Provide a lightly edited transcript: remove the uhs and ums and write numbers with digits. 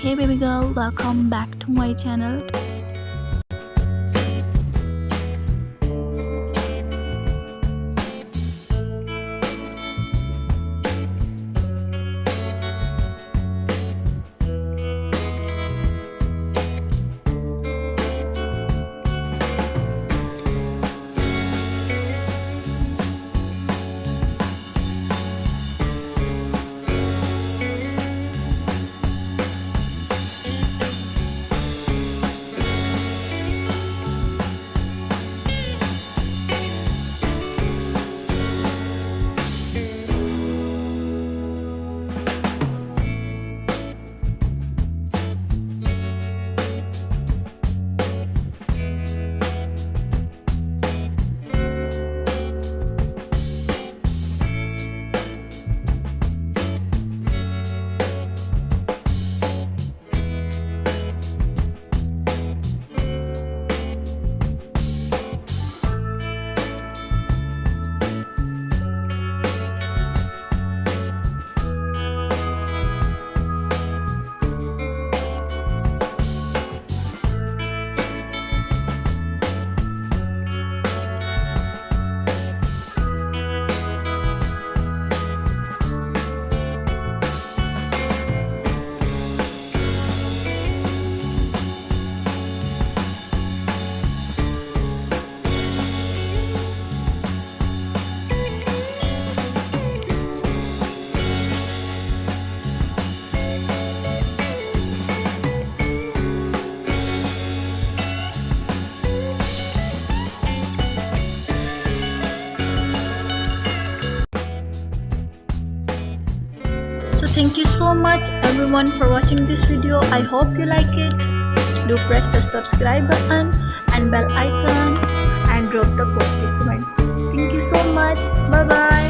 Hey baby girl, welcome back to my channel. So thank you so much everyone for watching this video. I hope you like it. Do press the subscribe button and bell icon and drop the positive comment. Thank you so much. Bye bye.